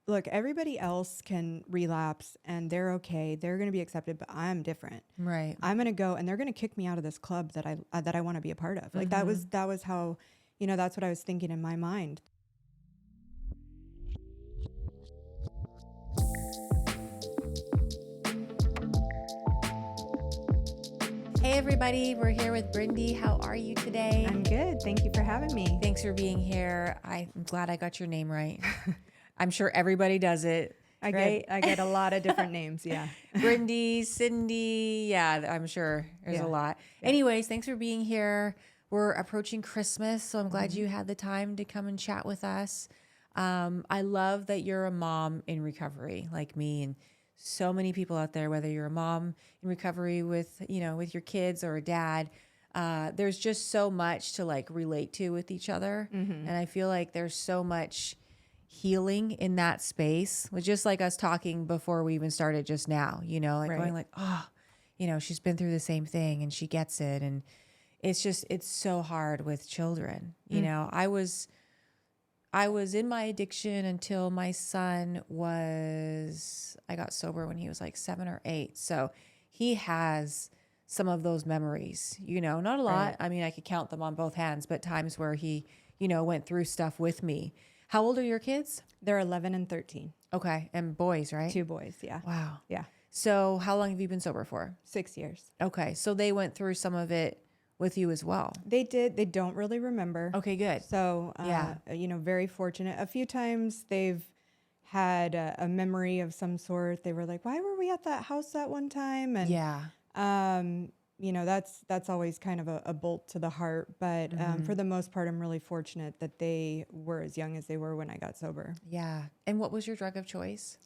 look, everybody else can relapse and they're okay. They're going to be accepted, but I'm different. Right. I'm going to go and they're going to kick me out of this club that I want to be a part of. Like Mm-hmm. that was how, that's what I was thinking in my mind. Hey everybody, we're here with Bryndee. How are you today? I'm good. Thank you for having me. Thanks for being here. I'm glad I got your name right. I'm sure everybody does it. I right? get a lot of different names. Yeah. Bryndee, Cindy. Yeah, I'm sure there's Yeah. a lot. Yeah. Anyways, thanks for being here. We're approaching Christmas, so I'm glad you had the time to come and chat with us. I love that you're a mom in recovery like me, and so many people out there, whether you're a mom in recovery with, with your kids or a dad, there's just so much to like relate to with each other. And I feel like there's so much healing in that space, with just like us talking before we even started just now, like Right. going like, oh, she's been through the same thing and she gets it. And it's so hard with children. I was in my addiction until my son I got sober when he was like 7 or 8. So he has some of those memories, not a lot. Right. I mean, I could count them on both hands, but times where he, went through stuff with me. How old are your kids? They're 11 and 13. Okay. And boys, right? 2 boys. Yeah. Wow. Yeah. So how long have you been sober for? 6 years. Okay. So they went through some of it with you as well. They did. They don't really remember. Okay, good. So, Yeah. Very fortunate. A few times they've had a memory of some sort. They were like, why were we at that house that one time? And, Yeah. that's always kind of a bolt to the heart. But for the most part, I'm really fortunate that they were as young as they were when I got sober. Yeah. And what was your drug of choice?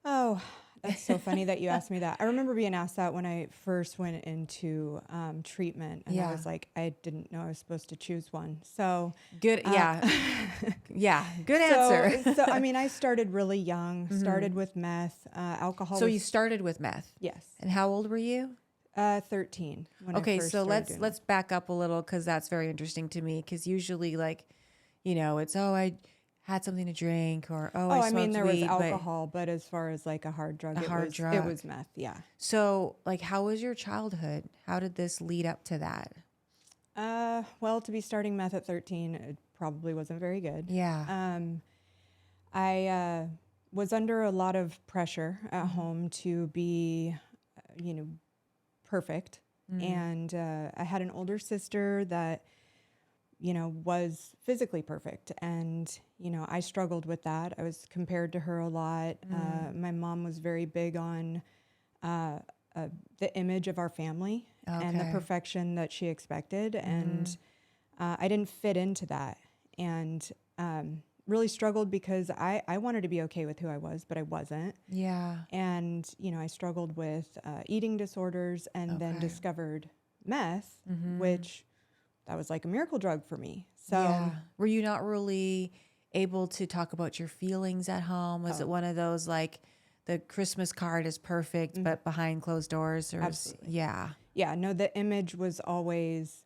Oh, that's so funny that you asked me that. I remember being asked that when I first went into treatment, and I Yeah. was like, I didn't know I was supposed to choose one. So Good. Yeah. Yeah. Good answer. So I mean, I started really young. Started with meth, alcohol. So you started with meth. Yes, And how old were you? 13. When I Okay, first so started doing let's back up a little, because that's very interesting to me. Because usually, like, it's I had something to drink, or Oh, I I mean, smoked there was weed, but alcohol, but as far as like a hard drug, it drug. was meth. Yeah. So, like, how was your childhood? How did this lead up to that? Well, to be starting meth at 13, it probably wasn't very good. Yeah. I was under a lot of pressure at home to be, perfect. And I had an older sister that, was physically perfect. And, I struggled with that. I was compared to her a lot. My mom was very big on the image of our family and the Okay. perfection that she expected. And I didn't fit into that. And really struggled because I wanted to be okay with who I was, but I wasn't. Yeah. And, I struggled with eating disorders, and then Okay. discovered meth, which that was like a miracle drug for me. So Yeah. Were you not really able to talk about your feelings at home? Was it one of those like the Christmas card is perfect, but behind closed doors? Or Absolutely. Yeah. Yeah, no, the image was always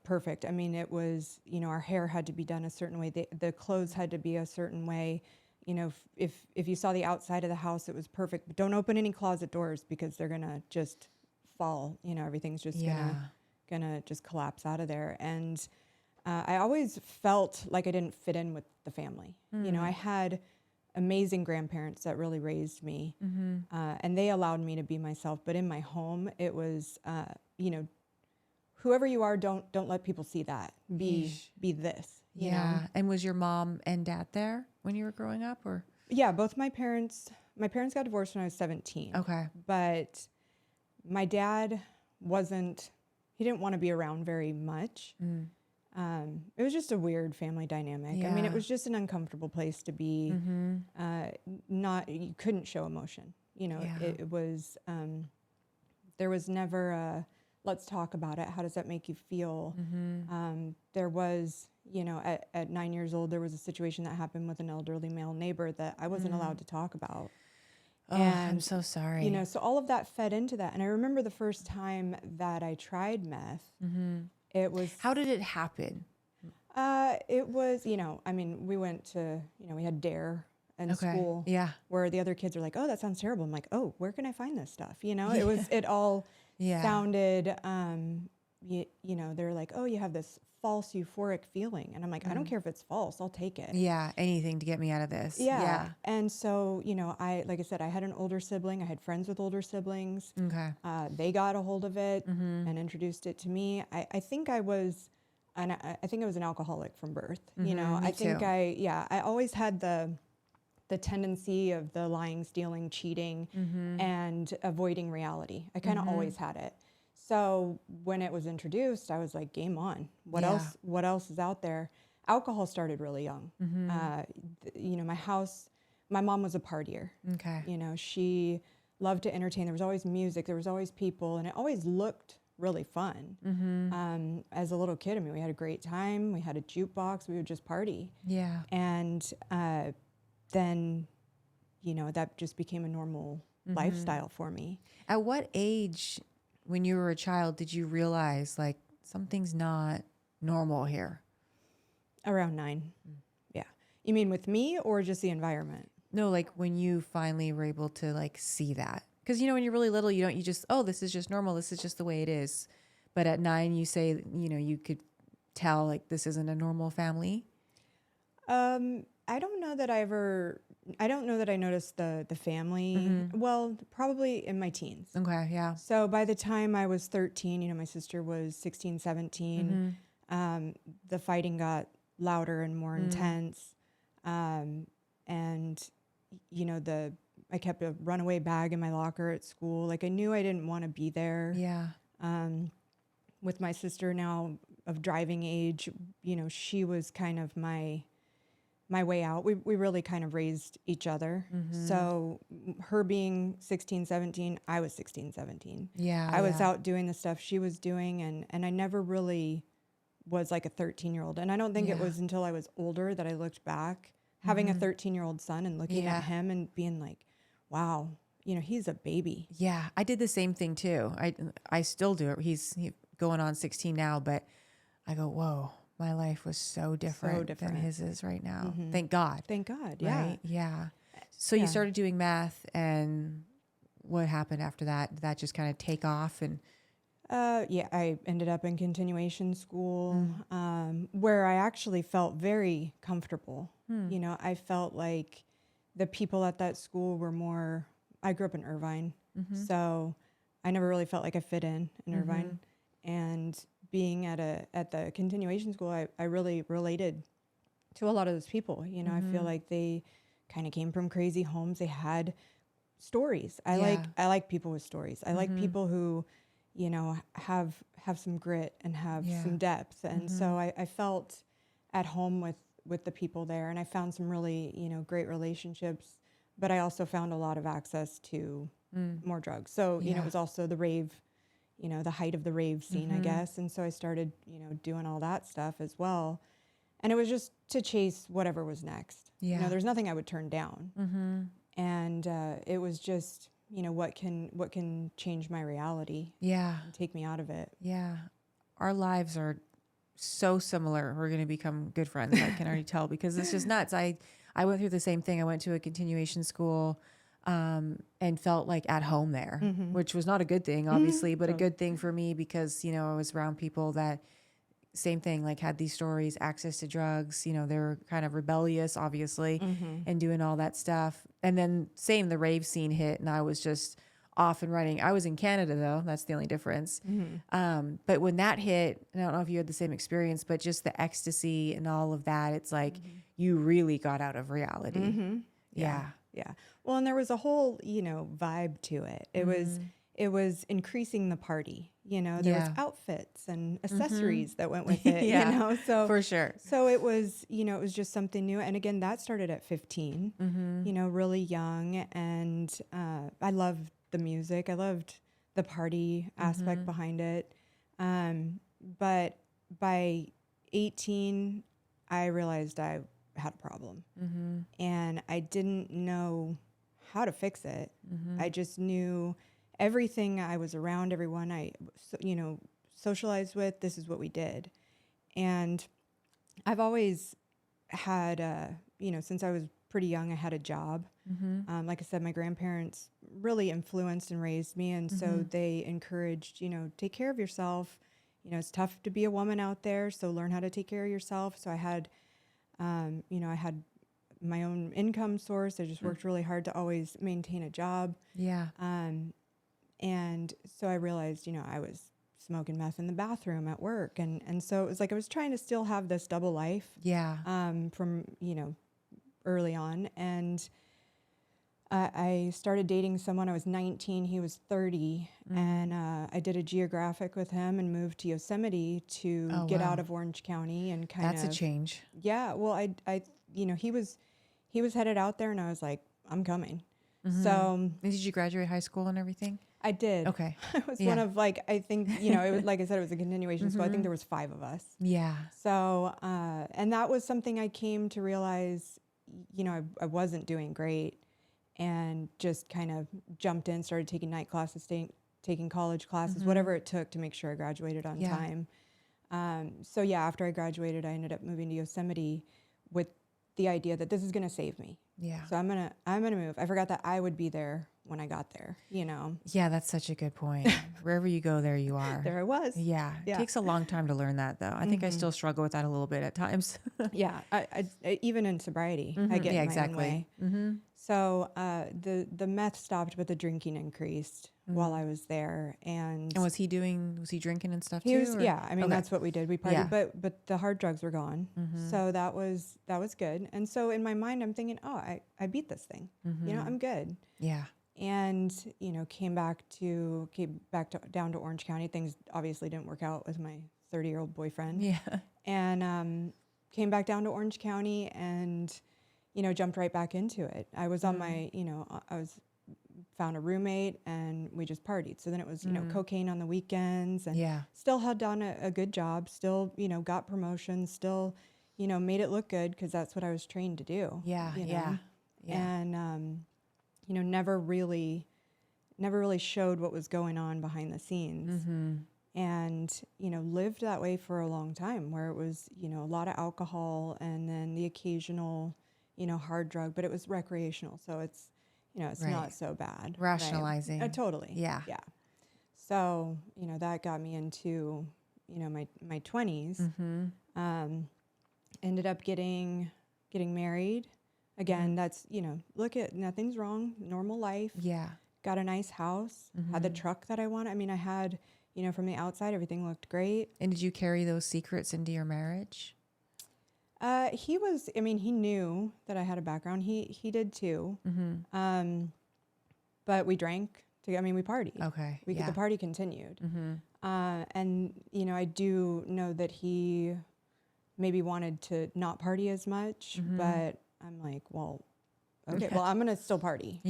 perfect. I mean, it was, our hair had to be done a certain way. The clothes had to be a certain way. If you saw the outside of the house, it was perfect. But don't open any closet doors, because they're gonna just fall. Everything's just gonna just collapse out of there. And I always felt like I didn't fit in with the family. I had amazing grandparents that really raised me, and they allowed me to be myself. But in my home, it was, whoever you are, don't let people see that. Be this. You know? Yeah. And was your mom and dad there when you were growing up, or? Yeah, both my parents got divorced when I was 17. Okay. But my dad he didn't want to be around very much. It was just a weird family dynamic. I mean, Yeah. it was just an uncomfortable place to be. You couldn't show emotion. It was, there was never a, let's talk about it. How does that make you feel? There was, at 9 years old, there was a situation that happened with an elderly male neighbor that I wasn't allowed to talk about. Oh, I'm so sorry. So all of that fed into that. And I remember the first time that I tried meth, it was... How did it happen? It was, I mean, we went to, we had DARE in Okay. school. Yeah. Where the other kids are like, oh, that sounds terrible. I'm like, oh, where can I find this stuff? It all Yeah. sounded, they're like, oh, you have this false euphoric feeling. And I'm like, I don't care if it's false. I'll take it. Yeah. Anything to get me out of this. Yeah. And so, like I said, I had an older sibling. I had friends with older siblings. Okay. They got a hold of it and introduced it to me. I think I was an alcoholic from birth. I think too. I always had the tendency of the lying, stealing, cheating, and avoiding reality. I kind of always had it. So when it was introduced, I was like, game on. What else is out there? Alcohol started really young. My mom was a partier. Okay. She loved to entertain. There was always music. There was always people, and it always looked really fun. As a little kid, we had a great time. We had a jukebox. We would just party. Yeah. And then, that just became a normal lifestyle for me. At what age, when you were a child, did you realize like something's not normal here? Around 9. Yeah. You mean with me or just the environment? No, like when you finally were able to like see that. Because, when you're really little, you just, oh, this is just normal. This is just the way it is. But at 9, you say, you could tell like this isn't a normal family. I don't know that I noticed the family. Well, probably in my teens. Okay. Yeah. So by the time I was 13, my sister was 16, 17. The fighting got louder and more intense. And, I kept a runaway bag in my locker at school. Like I knew I didn't want to be there. Yeah. With my sister now of driving age, she was kind of my way out. We really kind of raised each other. So her being 16, 17, I was 16, 17. Yeah. I was out doing the stuff she was doing, and I never really was like a 13-year-old. And I don't think it was until I was older that I looked back, having a 13-year-old son and looking at him and being like, wow, he's a baby. Yeah. I did the same thing too. I still do it. He's going on 16 now, but I go, whoa, my life was so different than his is right now. Thank God. Thank God. Yeah. Right? Yeah. So you started doing math, and what happened after that? Did that just kind of take off? And I ended up in continuation school, where I actually felt very comfortable. I felt like the people at that school were more, I grew up in Irvine, so I never really felt like I fit in Irvine. And being at the continuation school, I really related to a lot of those people. I feel like they kind of came from crazy homes. They had stories. I like people with stories. I like people who, have some grit and have some depth. And so I felt at home with the people there, and I found some really, great relationships, but I also found a lot of access to more drugs. So, it was also the rave, the height of the rave scene, I guess. And so I started, doing all that stuff as well. And it was just to chase whatever was next. Yeah. There's nothing I would turn down. And it was just, what can change my reality. Yeah. And take me out of it. Yeah. Our lives are so similar. We're going to become good friends. I can already tell, because it's just nuts. I went through the same thing. I went to a continuation school, and felt like at home there, which was not a good thing, obviously, but a good thing for me because, I was around people that same thing, like had these stories, access to drugs, they were kind of rebellious, obviously, and doing all that stuff. And then the rave scene hit, and I was just off and running. I was in Canada though. That's the only difference. But when that hit, and I don't know if you had the same experience, but just the ecstasy and all of that, it's like you really got out of reality. Yeah. Well, and there was a whole, vibe to it. It was increasing the party. There was outfits and accessories that went with it. So for sure. So it was, it was just something new. And again, that started at 15. Really young, and I loved the music. I loved the party aspect behind it. But by 18, I realized I had a problem, and I didn't know how to fix it. I just knew everything I was around, everyone I, socialized with, this is what we did. And I've always had, since I was pretty young. I had a job. Like I said, my grandparents really influenced and raised me. And so they encouraged, take care of yourself. It's tough to be a woman out there. So learn how to take care of yourself. So I had, I had my own income source. I just worked really hard to always maintain a job. Yeah. And so I realized, I was smoking meth in the bathroom at work. And so it was like I was trying to still have this double life. Yeah. From, early on. And I started dating someone. I was 19. He was 30. And I did a geographic with him and moved to Yosemite to get out of Orange County and kind of. That's a change. Yeah. Well, he was headed out there and I was like, I'm coming. So. And did you graduate high school and everything? I did. Okay. I was one of I think, it was, like I said, it was a continuation. So I think there was 5 of us. Yeah. So, and that was something I came to realize, I wasn't doing great and just kind of jumped in, started taking night classes, taking college classes, whatever it took to make sure I graduated on time. So yeah, after I graduated, I ended up moving to Yosemite with the idea that this is going to save me. Yeah. So I'm going to move. I forgot that I would be there when I got there, Yeah, that's such a good point. Wherever you go, there you are. There I was. Yeah. It takes a long time to learn that, though. I think I still struggle with that a little bit at times. Yeah. I even in sobriety, I get in my own way. So the meth stopped, but the drinking increased while I was there. And was he drinking and stuff too? He was, yeah. I mean, that's what we did. We partied, but the hard drugs were gone. So that was good. And so in my mind, I'm thinking, oh, I beat this thing. I'm good. Yeah. And, came back down to Orange County. Things obviously didn't work out with my 30-year-old boyfriend. Yeah. And came back down to Orange County and, jumped right back into it. I was on my, found a roommate and we just partied. So then it was, cocaine on the weekends and still held down a good job, still, got promotions, still, made it look good because that's what I was trained to do. Yeah. And, never really showed what was going on behind the scenes. And, lived that way for a long time where it was, a lot of alcohol and then the occasional, hard drug, but it was recreational. So it's, it's not so bad. Rationalizing. Right? Totally. Yeah. Yeah. So, that got me into, my 20s. Ended up getting married. Again, that's, nothing's wrong, normal life. Yeah. Got a nice house, had the truck that I wanted. I mean, I had, from the outside, everything looked great. And did you carry those secrets into your marriage? He knew that I had a background. He did too. But we drank we partied. Okay. The party continued. And, I do know that he maybe wanted to not party as much, but I'm like, well, okay, well, I'm going to still party,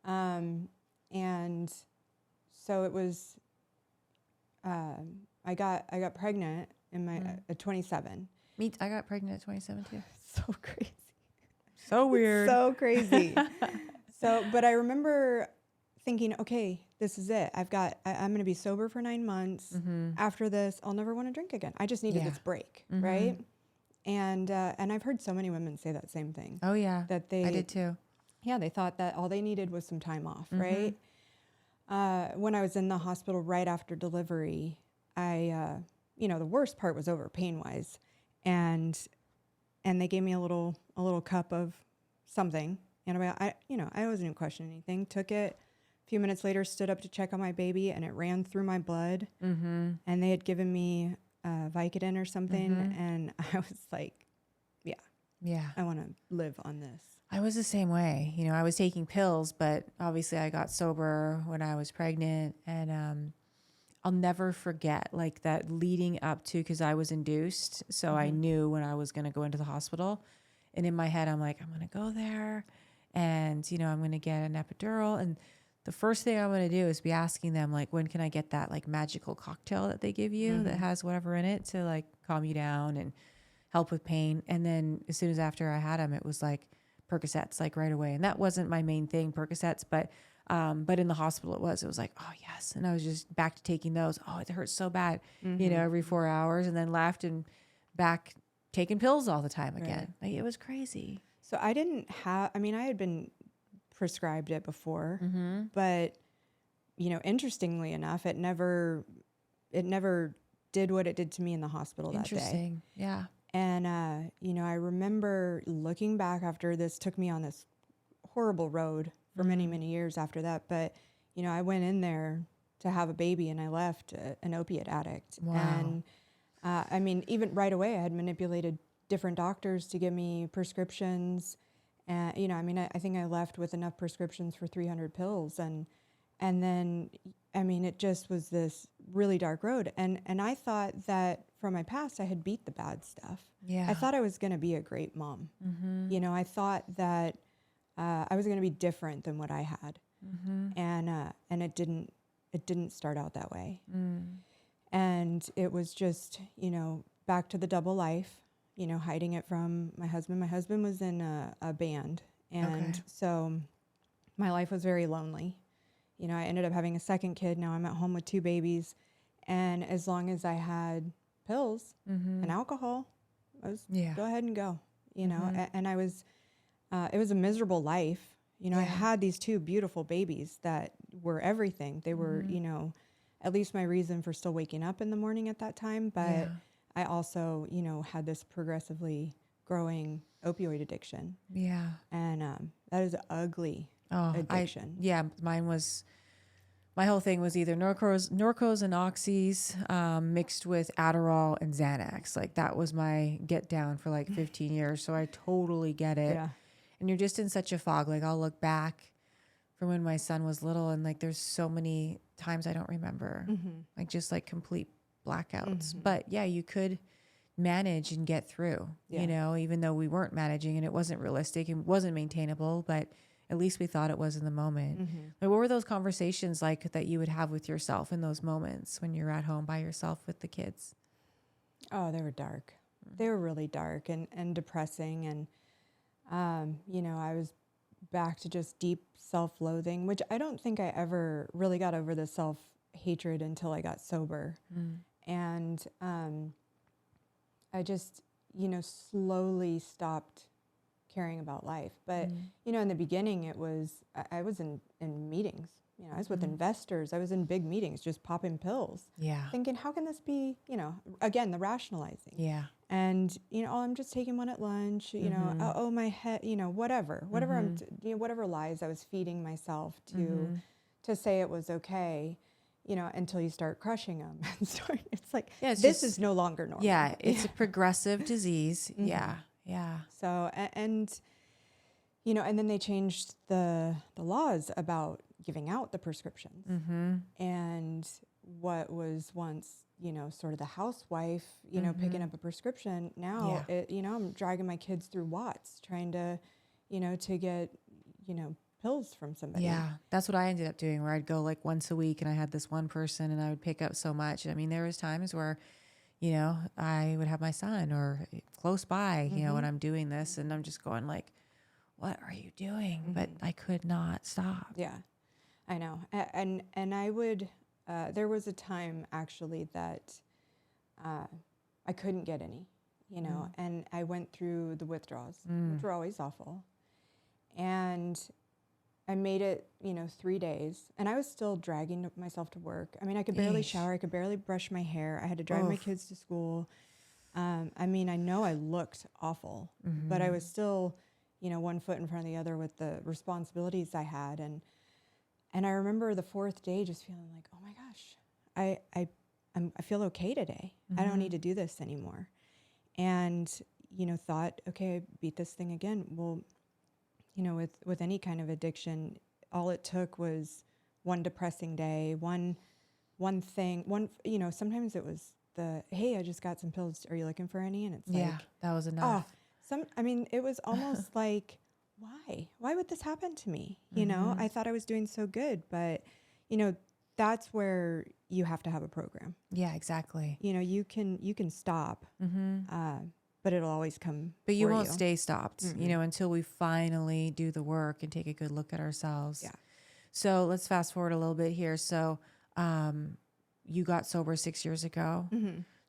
and so it was, I got pregnant in my, at 27. I got pregnant at 27 too. So crazy. So weird. So crazy. But I remember thinking, okay, this is it. I'm going to be sober for 9 months. After this, I'll never want to drink again. I just needed this break. Right. And I've heard so many women say that same thing. Oh yeah. I did too. Yeah. They thought that all they needed was some time off. Right. When I was in the hospital right after delivery, the worst part was over pain wise. And they gave me a little cup of something. And I wasn't even questioning anything. Took it. A few minutes later, stood up to check on my baby, and it ran through my blood. And they had given me Vicodin or something, and I was like, yeah, I want to live on this. I was the same way. I was taking pills, but obviously I got sober when I was pregnant, and I'll never forget like that leading up to, because I was induced, so I knew when I was going to go into the hospital, and in my head I'm like, I'm going to go there, and I'm going to get an epidural, and the first thing I'm going to do is be asking them, like, when can I get that, like, magical cocktail that they give you that has whatever in it to, like, calm you down and help with pain. And then as soon as after I had them, it was, like, Percocets, like, right away. And that wasn't my main thing, Percocets, but in the hospital it was like, oh, yes. And I was just back to taking those. Oh, it hurts so bad, every 4 hours. And then left and back taking pills all the time again. Like, it was crazy. So I didn't have, I mean, I had been prescribed it before, but, you know, interestingly enough, it never did what it did to me in the hospital that day. Interesting. Yeah. And, you know, I remember looking back after this took me on this horrible road for many, many years after that. But, you know, I went in there to have a baby and I left an opiate addict. Wow. And, I mean, even right away, I had manipulated different doctors to give me prescriptions. And, you know, I mean, I think I left with enough prescriptions for 300 pills. And then, I mean, it just was this really dark road. And I thought that from my past, I had beat the bad stuff. Yeah. I thought I was going to be a great mom. You know, I thought that I was going to be different than what I had. And it didn't start out that way. And it was just, you know, back to the double life, you know, hiding it from my husband. My husband was in a band. And so my life was very lonely. You know, I ended up having a second kid. Now I'm at home with 2 babies. And as long as I had pills and alcohol, I was go ahead and go, you know, and I was, it was a miserable life. You know, I had these 2 beautiful babies that were everything. They were, you know, at least my reason for still waking up in the morning at that time. But I also, you know, had this progressively growing opioid addiction. Yeah. And that is ugly addiction. Mine was, my whole thing was either Norcos and Oxys mixed with Adderall and Xanax. Like that was my get down for like 15 years. So I totally get it. Yeah. And you're just in such a fog. Like I'll look back from when my son was little and like there's so many times I don't remember, like just like complete blackouts. But yeah, you could manage and get through, you know, even though we weren't managing and it wasn't realistic and wasn't maintainable, but at least we thought it was in the moment. Like, what were those conversations like that you would have with yourself in those moments when you're at home by yourself with the kids? Oh, they were dark. They were really dark and depressing. And, you know, I was back to just deep self-loathing, which I don't think I ever really got over the self-hatred until I got sober. And I just, you know, slowly stopped caring about life. But, you know, in the beginning, it was, I was in meetings, you know, I was with investors. I was in big meetings, just popping pills. Yeah. Thinking, how can this be, you know, again, the rationalizing. Yeah. And, you know, oh, I'm just taking one at lunch, you know, oh, my head, you know, whatever you know, whatever lies I was feeding myself to say it was okay, you know, until you start crushing them and start, it's like, this is no longer normal. Yeah. It's a progressive disease. Yeah. Yeah. So, and, you know, and then they changed the laws about giving out the prescriptions. And what was once, you know, sort of the housewife, you know, picking up a prescription. Now, you know, I'm dragging my kids through Watts trying to, you know, to get, you know, pills from somebody. Yeah. That's what I ended up doing, where I'd go like once a week and I had this one person and I would pick up so much. I mean, there was times where, you know, I would have my son or close by, you know, when I'm doing this and I'm just going like, what are you doing? But I could not stop. Yeah, I know. And I would, there was a time actually that I couldn't get any, you know, and I went through the withdrawals, which were always awful. And I made it, you know, 3 days, and I was still dragging myself to work. I mean, I could barely shower. I could barely brush my hair. I had to drive my kids to school. I mean, I know I looked awful, but I was still, you know, one foot in front of the other with the responsibilities I had. And I remember the 4th day just feeling like, oh my gosh, I feel okay today. I don't need to do this anymore. And, you know, thought, okay, I beat this thing again. Well, you know, with any kind of addiction, all it took was one depressing day, one thing, you know, sometimes it was hey, I just got some pills. Are you looking for any? And it's like, that was enough. I mean, it was almost like, why would this happen to me? You know, I thought I was doing so good, but, you know, that's where you have to have a program. Yeah, exactly. You know, you can stop, but it'll always come. But you won't stay stopped, you know, until we finally do the work and take a good look at ourselves. Yeah. So let's fast forward a little bit here. So you got sober 6 years ago.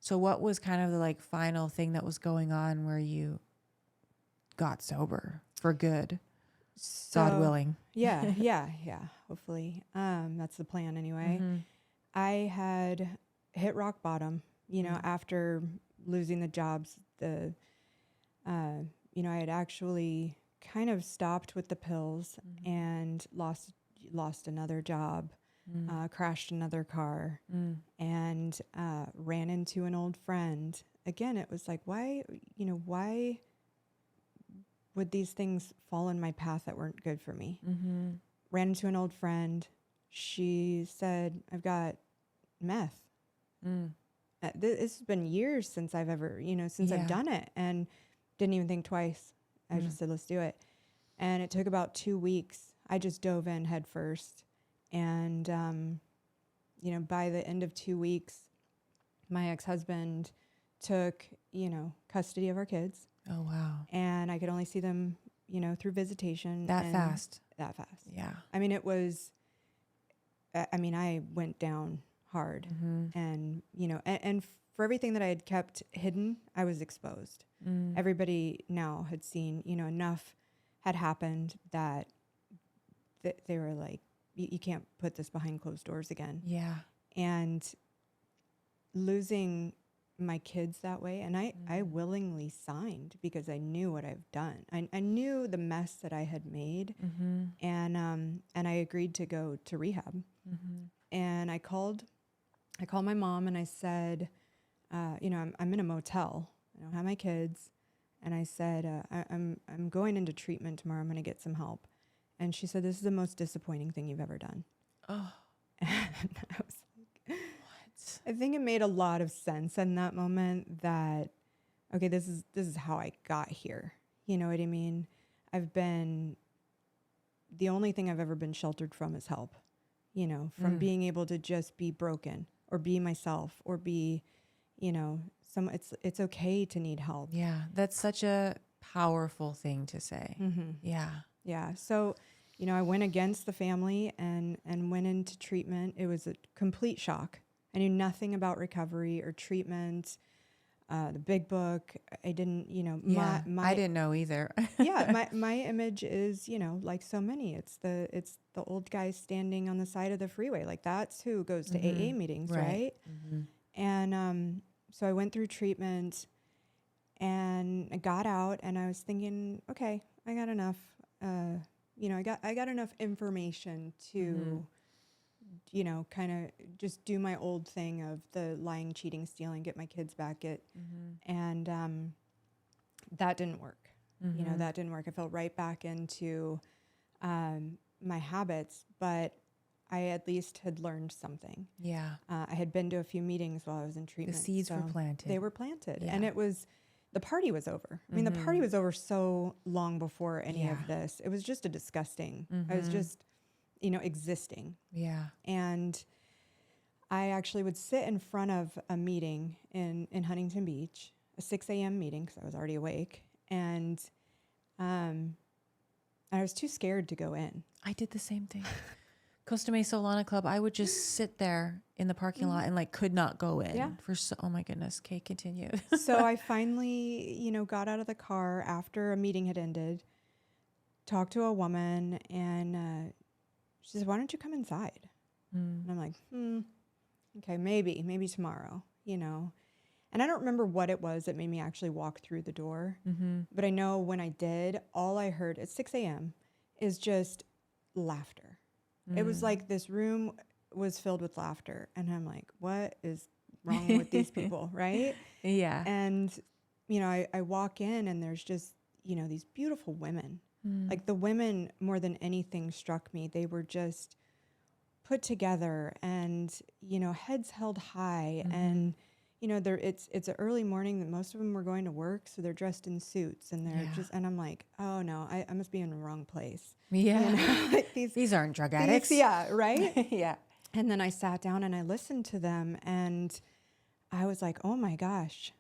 So what was kind of the like final thing that was going on where you got sober? for good, So, God willing. yeah. Hopefully, that's the plan anyway. Mm-hmm. I had hit rock bottom, after losing the jobs. I had actually kind of stopped with the pills and lost another job, crashed another car, and ran into an old friend. Again, it was like, why would these things fall in my path that weren't good for me? Mm-hmm. Ran into an old friend. She said, I've got meth. This has been years since I've ever, I've done it, and didn't even think twice. I just said, let's do it. And it took about 2 weeks. I just dove in head first. And, by the end of 2 weeks, my ex-husband took, custody of our kids. Oh, wow. And I could only see them, through visitation. That fast. Yeah. I mean, I went down hard, and, and for everything that I had kept hidden, I was exposed. Everybody now had seen, enough had happened that they were like, you can't put this behind closed doors again. Yeah. And losing my kids that way, and I willingly signed because I knew what I've done. I knew the mess that I had made, and I agreed to go to rehab. And I called my mom and I said, I'm in a motel. I don't have my kids, and I said, I'm going into treatment tomorrow. I'm going to get some help. And she said, this is the most disappointing thing you've ever done. Oh. And I was like, what? I think it made a lot of sense in that moment that, okay, this is how I got here. You know what I mean? The only thing I've ever been sheltered from is help, from being able to just be broken or be myself or be, it's okay to need help. Yeah. That's such a powerful thing to say. Yeah. Yeah. So, I went against the family and went into treatment. It was a complete shock. I knew nothing about recovery or treatment, the big book. I didn't, I didn't know either. my image is, like so many, it's the old guy standing on the side of the freeway. Like that's who goes to AA meetings. Right. And, so I went through treatment and I got out and I was thinking, okay, I got enough, I got enough information to, kind of just do my old thing of the lying, cheating, stealing, get my kids back. And that didn't work. That didn't work. I fell right back into my habits, but I at least had learned something. Yeah. I had been to a few meetings while I was in treatment. The seeds were planted. They were planted. Yeah. And the party was over. I mean, the party was over so long before any of this. It was just a disgusting. I was just, existing. Yeah. And I actually would sit in front of a meeting in Huntington Beach, a 6 a.m. meeting because I was already awake. And I was too scared to go in. I did the same thing. Costa Mesa Solana Club, I would just sit there in the parking lot and could not go in. Yeah. Oh my goodness. Okay, continue. So I finally, got out of the car after a meeting had ended, talked to a woman, and she said, why don't you come inside? And I'm like, okay, maybe tomorrow, And I don't remember what it was that made me actually walk through the door. But I know when I did, all I heard at 6 a.m. is just laughter. It was like this room was filled with laughter. And I'm like, what is wrong with these people, right? Yeah. And, I walk in and there's just, these beautiful women. Like the women, more than anything, struck me. They were just put together and, heads held high. And, it's an early morning that most of them were going to work. So they're dressed in suits and they're and I'm like, oh no, I must be in the wrong place. Yeah. Like these aren't drug addicts. Yeah. Right. Yeah. And then I sat down and I listened to them and I was like, oh my gosh,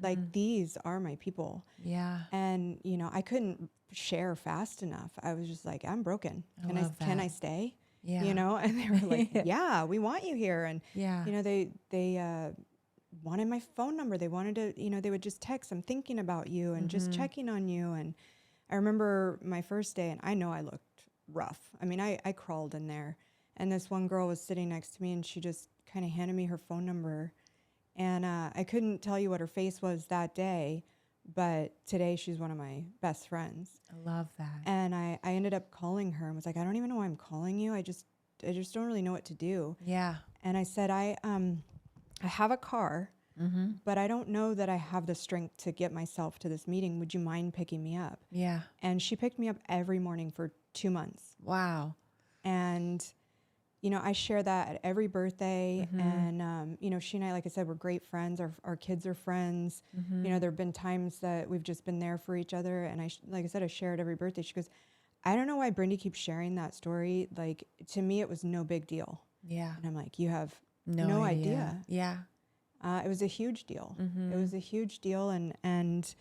like these are my people. Yeah. And, I couldn't share fast enough. I was just like, I'm broken. Can I stay? Yeah. And they were like, yeah, we want you here. And, yeah. They wanted my phone number. They wanted to, they would just text, I'm thinking about you and just checking on you. And I remember my first day, and I know I looked rough. I mean, I crawled in there, and this one girl was sitting next to me, and she just kind of handed me her phone number. And I couldn't tell you what her face was that day, but today she's one of my best friends. I love that. And I ended up calling her and was like, I don't even know why I'm calling you. I just don't really know what to do. Yeah. And I said, I have a car, but I don't know that I have the strength to get myself to this meeting. Would you mind picking me up? Yeah. And she picked me up every morning for 2 months. Wow. And, you know, I share that at every birthday. And, you know, she and I, like I said, we're great friends. Our kids are friends. You know, there have been times that we've just been there for each other. And like I said, I share it every birthday. She goes, I don't know why Bryndee keeps sharing that story. Like, to me, it was no big deal. Yeah. And I'm like, you have No idea. Yeah. It was a huge deal. It was a huge deal. And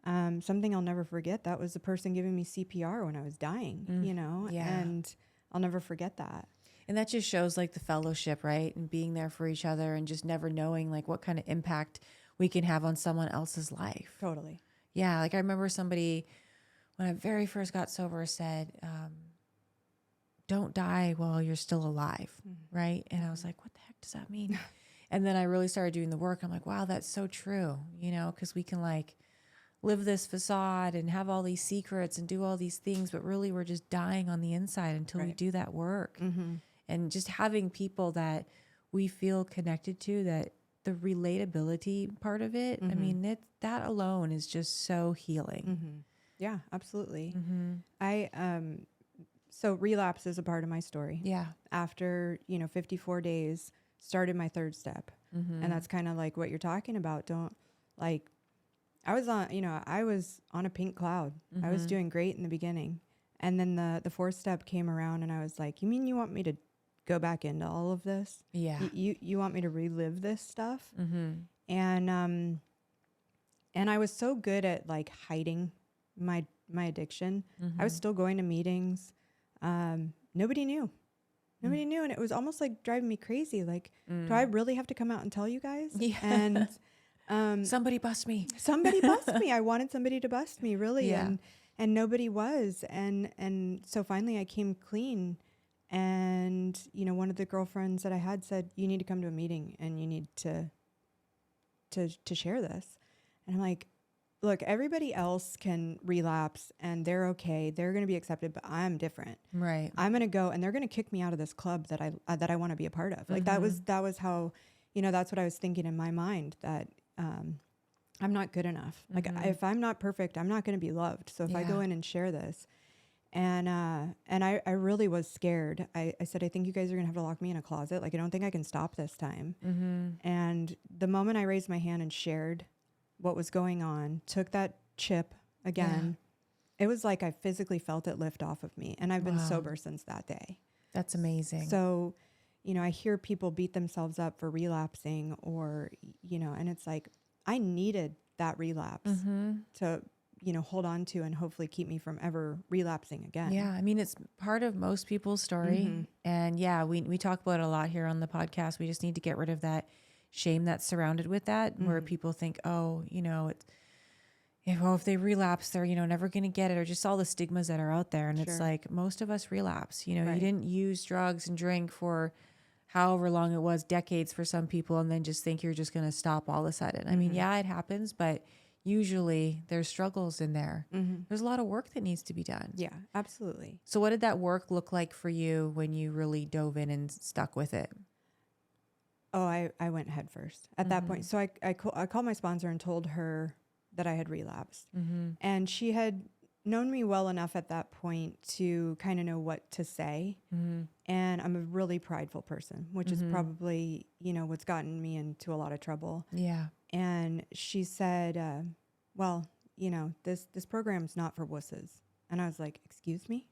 something I'll never forget, that was the person giving me CPR when I was dying, you know, and I'll never forget that. And that just shows like the fellowship, right? And being there for each other and just never knowing like what kind of impact we can have on someone else's life. Totally. Yeah. Like I remember somebody when I very first got sober said, don't die while you're still alive. Right. And I was like, what the heck does that mean? And then I really started doing the work. I'm like, wow, that's so true. You know, because we can like live this facade and have all these secrets and do all these things, but really we're just dying on the inside until we do that work. And just having people that we feel connected to, that the relatability part of it, I mean, that alone is just so healing. Yeah, absolutely. So relapse is a part of my story. Yeah. After, 54 days, started my third step. And that's kind of like what you're talking about. I was on a pink cloud. I was doing great in the beginning. And then the fourth step came around and I was like, you mean you want me to go back into all of this? Yeah. You want me to relive this stuff? And I was so good at like hiding my addiction. I was still going to meetings. Nobody knew. Nobody knew. And it was almost like driving me crazy. Like, do I really have to come out and tell you guys? Yeah. And somebody bust me. Somebody bust me. I wanted somebody to bust me, really. Yeah. And nobody was. And so finally I came clean. And, one of the girlfriends that I had said, you need to come to a meeting and you need to share this. And I'm like, look, everybody else can relapse and they're okay. They're going to be accepted, but I'm different. Right. I'm going to go and they're going to kick me out of this club that I want to be a part of. Like that was how, that's what I was thinking in my mind, that I'm not good enough. Like if I'm not perfect, I'm not going to be loved. So if I go in and share this, and I really was scared. I said, I think you guys are going to have to lock me in a closet. Like, I don't think I can stop this time. And the moment I raised my hand and shared what was going on, took that chip again, it was like I physically felt it lift off of me. And I've been sober since that day. That's amazing. So, I hear people beat themselves up for relapsing or, and it's like, I needed that relapse to, hold on to and hopefully keep me from ever relapsing again. Yeah. I mean, it's part of most people's story. And yeah, we talk about it a lot here on the podcast. We just need to get rid of that shame that's surrounded with that, where people think, oh, if they relapse, they're, never going to get it, or just all the stigmas that are out there. And it's like, most of us relapse, you didn't use drugs and drink for however long it was, decades for some people, and then just think you're just going to stop all of a sudden. I mean, yeah, it happens, but usually there's struggles in there. There's a lot of work that needs to be done. Yeah, absolutely. So what did that work look like for you when you really dove in and stuck with it? Oh, I went head first at that point. So I called my sponsor and told her that I had relapsed. And she had known me well enough at that point to kind of know what to say. And I'm a really prideful person, which is probably, what's gotten me into a lot of trouble. Yeah. And she said, well, this program's not for wusses. And I was like, excuse me?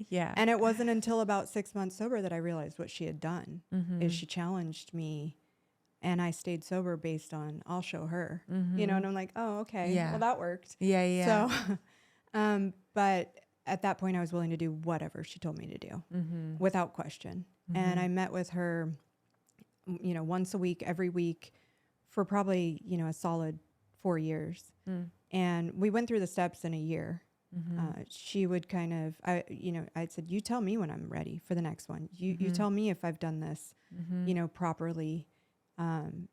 Yeah. And it wasn't until about 6 months sober that I realized what she had done is she challenged me and I stayed sober based on, I'll show her, and I'm like, oh, okay. Yeah. Well, that worked. Yeah. Yeah. So, but at that point I was willing to do whatever she told me to do without question. And I met with her, once a week, every week for probably, a solid 4 years. And we went through the steps in a year. She would kind of, I said, you tell me when I'm ready for the next one. You tell me if I've done this, properly. And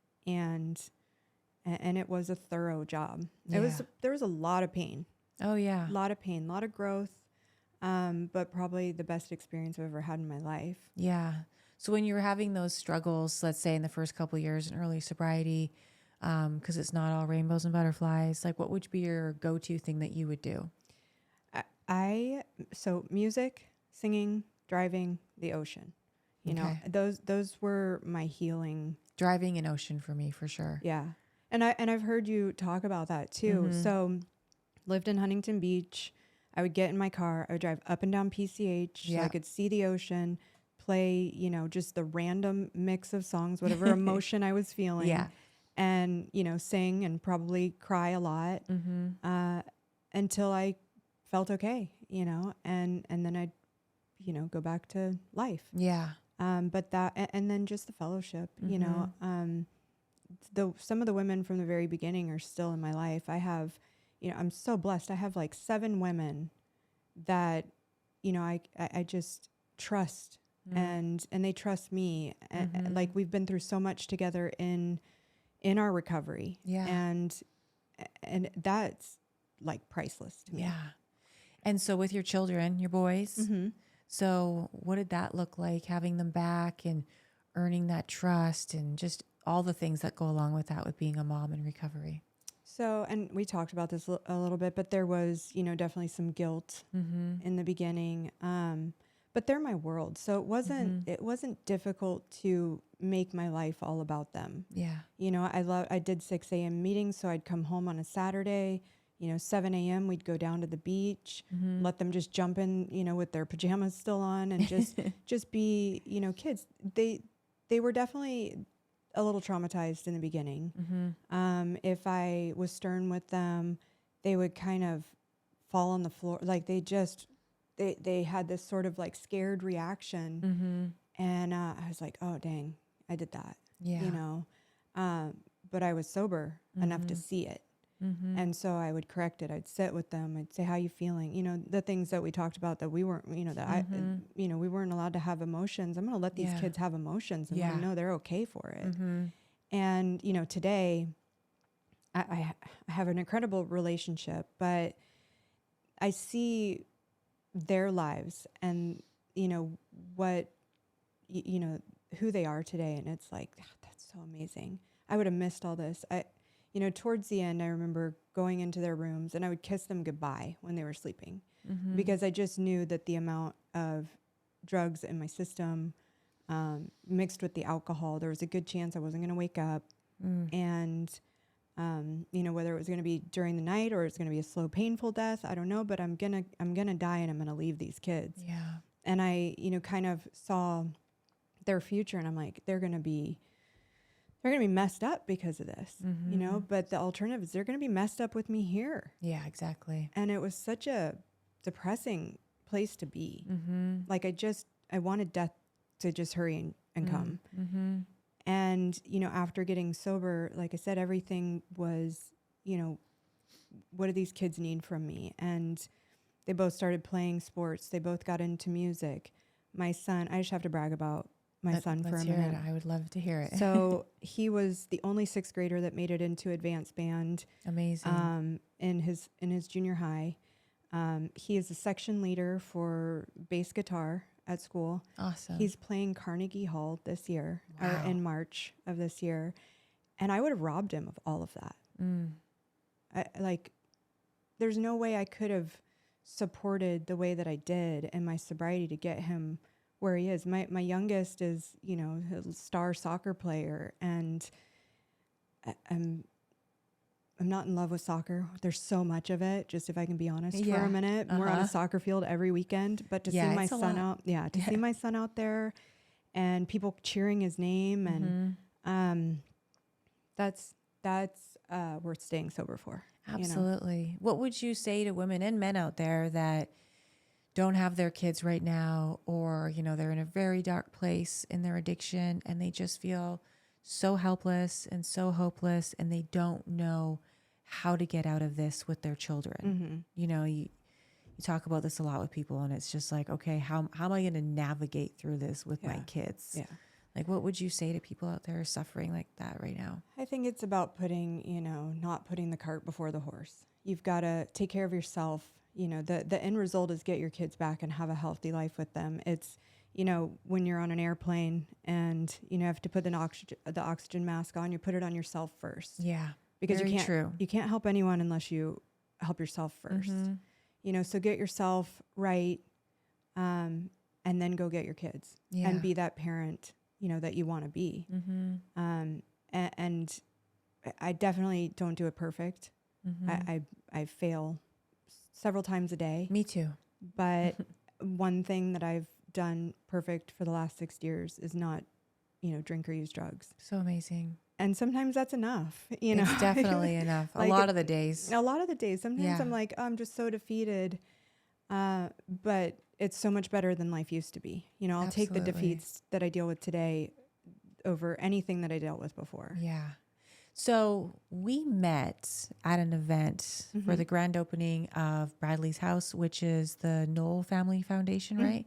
it was a thorough job. Yeah. There was a lot of pain, Oh yeah. a lot of growth. But probably the best experience I've ever had in my life. Yeah. So when you were having those struggles, let's say in the first couple of years in early sobriety, because it's not all rainbows and butterflies, like what would be your go-to thing that you would do? So music, singing, driving, the ocean, Okay. those were my healing. Driving an ocean for me, for sure. Yeah. And I've heard you talk about that too. So lived in Huntington Beach. I would get in my car. I would drive up and down PCH so I could see the ocean, play, just the random mix of songs, whatever emotion I was feeling. Yeah. And, sing and probably cry a lot until I felt okay, and then I'd, go back to life. Yeah. But that, and then just the fellowship, some of the women from the very beginning are still in my life. I have, I'm so blessed. I have like 7 women that, I just trust and they trust me. And like we've been through so much together in our recovery. Yeah. And that's like priceless to me. Yeah. And so with your children, your boys, so what did that look like, having them back and earning that trust and just all the things that go along with that, with being a mom in recovery? So, and we talked about this a little bit, but there was, definitely some guilt in the beginning. But they're my world. So it wasn't difficult to make my life all about them. Yeah. I did 6 a.m. meetings. So I'd come home on a Saturday, 7 a.m. we'd go down to the beach, let them just jump in, with their pajamas still on and just be, kids. They were definitely a little traumatized in the beginning. If I was stern with them, they would kind of fall on the floor. Like they had this sort of like scared reaction. And I was like, oh, dang, I did that. Yeah. But I was sober enough to see it. And so I would correct it. I'd sit with them. I'd say, how you feeling? The things that we talked about that we weren't, we weren't allowed to have emotions. I'm going to let these kids have emotions and let them know they're okay for it. And, today I have an incredible relationship, but I see their lives and, what, who they are today. And it's like, that's so amazing. I would have missed all this. Towards the end, I remember going into their rooms and I would kiss them goodbye when they were sleeping because I just knew that the amount of drugs in my system mixed with the alcohol, there was a good chance I wasn't going to wake up. And, whether it was going to be during the night or it's going to be a slow, painful death, I don't know, but I'm going to die and I'm going to leave these kids. Yeah. And I, kind of saw their future and I'm like, they're going to be messed up because of this, but the alternative is they're going to be messed up with me here. Yeah, exactly. And it was such a depressing place to be. Like I wanted death to just hurry and come. And, after getting sober, like I said, everything was, what do these kids need from me? And they both started playing sports. They both got into music. My son, I just have to brag about my son for a minute. I would love to hear it. So he was the only 6th grader that made it into advanced band. Amazing. In his junior high. He is a section leader for bass guitar at school. Awesome. He's playing Carnegie Hall this year, or in March of this year. And I would have robbed him of all of that. There's no way I could have supported the way that I did in my sobriety to get him where he is. My youngest is, a star soccer player, and I'm not in love with soccer. There's so much of it, just if I can be honest for a minute. We're on a soccer field every weekend, but to see my son out, see my son out there and people cheering his name and that's worth staying sober for. Absolutely. What would you say to women and men out there that don't have their kids right now, or, they're in a very dark place in their addiction and they just feel so helpless and so hopeless and they don't know how to get out of this with their children? you talk about this a lot with people, and it's just like, okay, how am I going to navigate through this with my kids? Yeah. Like, what would you say to people out there suffering like that right now? I think it's about not putting the cart before the horse. You've got to take care of yourself. The end result is get your kids back and have a healthy life with them. It's, when you're on an airplane and, you have to put the oxygen mask on, you put it on yourself first. Yeah. Because very true. You can't help anyone unless you help yourself first. So get yourself right, and then go get your kids and be that parent, that you want to be. And I definitely don't do it perfect. I fail several times a day. Me too. But one thing that I've done perfect for the last 6 years is not, drink or use drugs. So amazing. And sometimes that's enough, It's definitely enough. Like a lot of the days. Sometimes I'm like, oh, I'm just so defeated. But it's so much better than life used to be. I'll take the defeats that I deal with today over anything that I dealt with before. Yeah. So we met at an event for the grand opening of Bradley's house, which is the Knoll Family Foundation, right?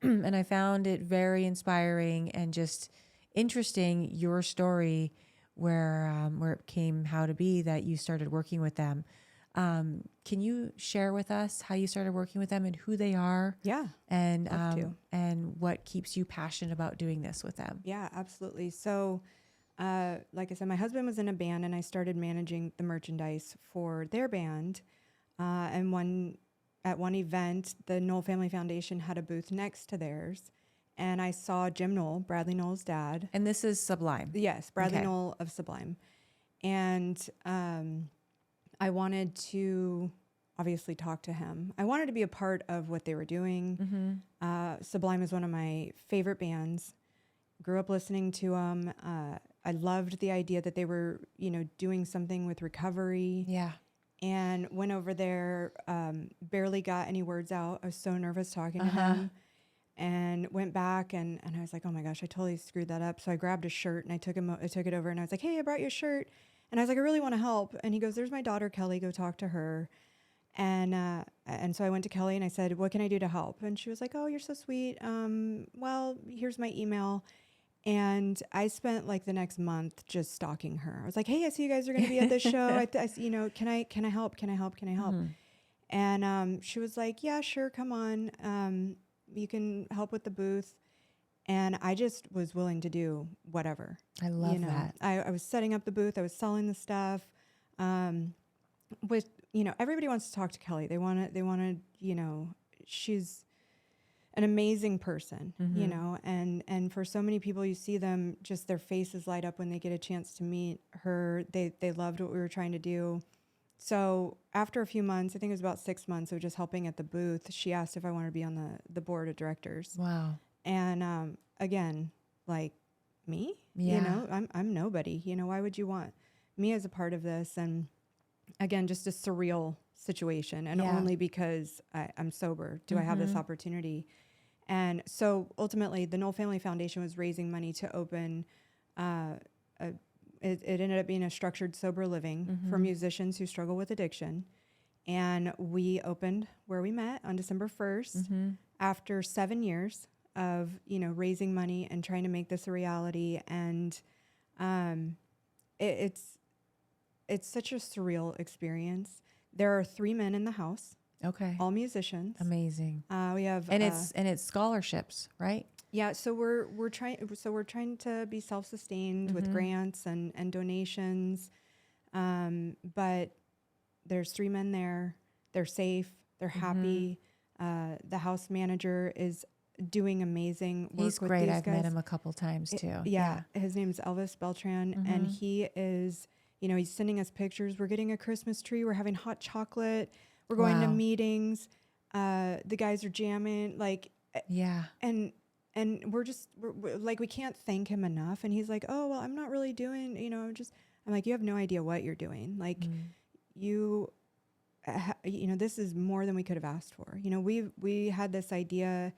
And I found it very inspiring and just interesting, your story where it came how to be that you started working with them. Can you share with us how you started working with them and who they are? Yeah. And what keeps you passionate about doing this with them? Yeah, absolutely. So, like I said, my husband was in a band and I started managing the merchandise for their band. And at one event, the Knoll Family Foundation had a booth next to theirs. And I saw Jim Knoll, Bradley Knoll's dad. And this is Sublime. Yes, Bradley Knoll of Sublime. And I wanted to obviously talk to him. I wanted to be a part of what they were doing. Sublime is one of my favorite bands. Grew up listening to them. I loved the idea that they were, doing something with recovery. Yeah. And went over there, barely got any words out. I was so nervous talking to him. And went back and I was like, oh my gosh, I totally screwed that up. So I grabbed a shirt and I took it over and I was like, hey, I brought you a shirt. And I was like, I really want to help. And he goes, there's my daughter, Kelly, go talk to her. And so I went to Kelly and I said, what can I do to help? And she was like, oh, you're so sweet. Well, here's my email. And I spent like the next month just stalking her. I was like, hey, I see you guys are going to be at this show. Can I help? Can I help? And she was like, yeah, sure. Come on. You can help with the booth. And I just was willing to do whatever. I love that. I was setting up the booth. I was selling the stuff. Everybody wants to talk to Kelly. They want to, she's an amazing person, and for so many people, you see them, just their faces light up when they get a chance to meet her. They loved what we were trying to do. So after a few months, I think it was about 6 months of just helping at the booth, she asked if I wanted to be on the board of directors. Wow. And again, like me, I'm nobody. Why would you want me as a part of this? And again, just a surreal situation, and only because I'm sober do I have this opportunity. And so ultimately, the Knoll Family Foundation was raising money to open. It ended up being a structured sober living for musicians who struggle with addiction. And we opened where we met on December 1st after 7 years of, raising money and trying to make this a reality. And it's such a surreal experience. There are 3 men in the house. Okay. All musicians. Amazing. We have and it's scholarships, right? Yeah, so we're trying to be self-sustained with grants and donations. But there's 3 men there. They're safe. They're happy. The house manager is doing amazing work. He's with great. these I've guys. met him a couple times too. Yeah. His name's Elvis Beltran, and he is, he's sending us pictures. We're getting a Christmas tree. We're having hot chocolate. We're going to meetings. The guys are jamming, and we're like, we can't thank him enough. And he's like, oh, well, I'm not really doing, I'm like, you have no idea what you're doing. Like this is more than we could have asked for. We had this idea,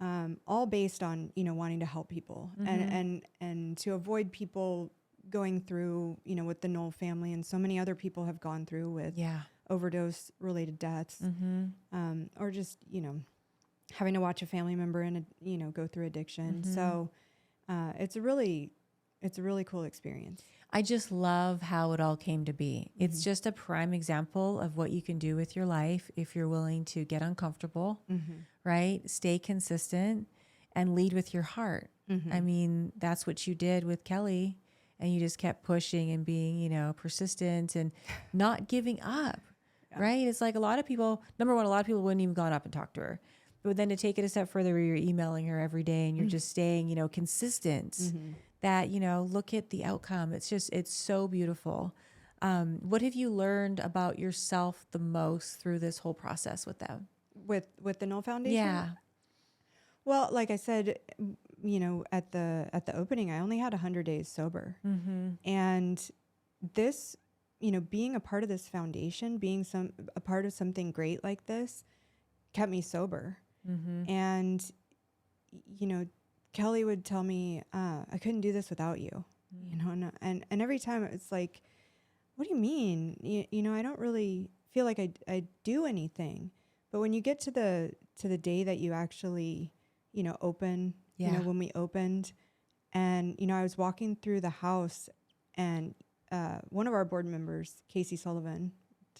all based on, wanting to help people and to avoid people going through, what the Knoll family and so many other people have gone through with overdose related deaths, or just, having to watch a family member go through addiction. So it's a really cool experience. I just love how it all came to be. It's just a prime example of what you can do with your life if you're willing to get uncomfortable, right? Stay consistent and lead with your heart. I mean, that's what you did with Kelly, and you just kept pushing and being, persistent and not giving up, right? It's like a lot of people, number one, a lot of people wouldn't even gone up and talked to her. But then to take it a step further, where you're emailing her every day and you're just staying, consistent, that, look at the outcome. It's so beautiful. What have you learned about yourself the most through this whole process with them? With the Knoll Foundation? Yeah. Well, like I said, at the opening, I only had 100 days sober. And this, being a part of this foundation, being a part of something great like this kept me sober. And, Kelly would tell me, I couldn't do this without you, and every time it's like, what do you mean? I don't really feel like I do anything. But when you get to the day that you actually, open, when we opened, and, I was walking through the house, and one of our board members, Casey Sullivan,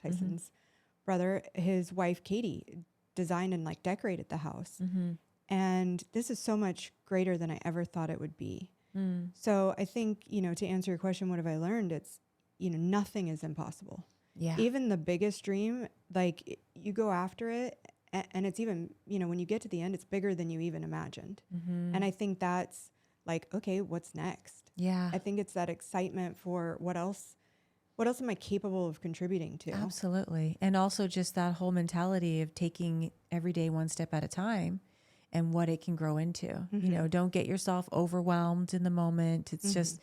Tyson's brother, his wife, Katie, designed and decorated the house. And this is so much greater than I ever thought it would be. So I think, to answer your question, what have I learned? It's, nothing is impossible. Yeah. Even the biggest dream, you go after it, and it's even, when you get to the end, it's bigger than you even imagined. And I think that's okay, what's next? Yeah. I think it's that excitement for what else am I capable of contributing to? Absolutely. And also just that whole mentality of taking every day one step at a time and what it can grow into. Don't get yourself overwhelmed in the moment. It's just,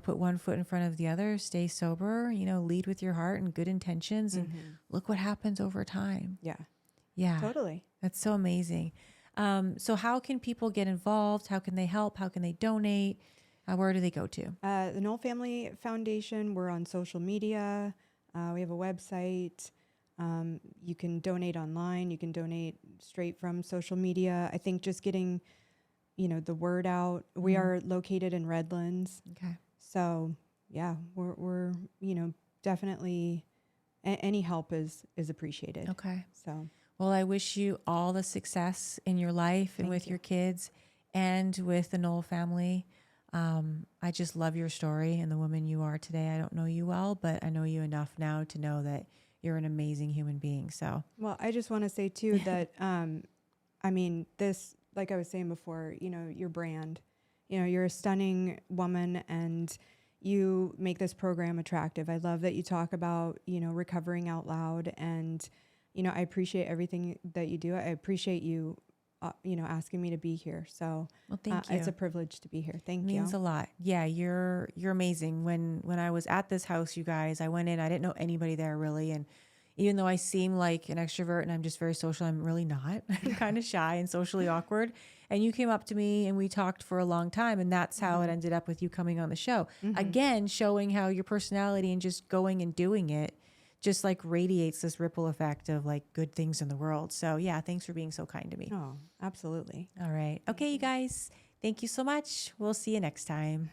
put one foot in front of the other, stay sober, lead with your heart and good intentions, and look what happens over time. Yeah. Yeah. Totally. That's so amazing. So how can people get involved? How can they help? How can they donate? Where do they go to? The Knoll Family Foundation, we're on social media. We have a website. You can donate online. You can donate straight from social media. I think just getting, the word out. We are located in Redlands. Okay. So yeah, we're definitely any help is appreciated. Okay. So, well, I wish you all the success in your life and with your kids and with the Knoll family. I just love your story and the woman you are today. I don't know you well, but I know you enough now to know that you're an amazing human being. So, well, I just want to say too that, this, like I was saying before, your brand, you're a stunning woman and you make this program attractive. I love that you talk about, recovering out loud, and, I appreciate everything that you do. I appreciate you, asking me to be here. So well, thank you. It's a privilege to be here. Thank you. It means a lot. Yeah, you're amazing. When I was at this house, you guys, I went in, I didn't know anybody there really. And even though I seem like an extrovert and I'm just very social, I'm really not. I'm kind of shy and socially awkward. And you came up to me and we talked for a long time. And that's how it ended up with you coming on the show. Again, showing how your personality and just going and doing it just radiates this ripple effect of good things in the world. So yeah, thanks for being so kind to me. Oh, absolutely. All right. Okay, you guys, thank you so much. We'll see you next time.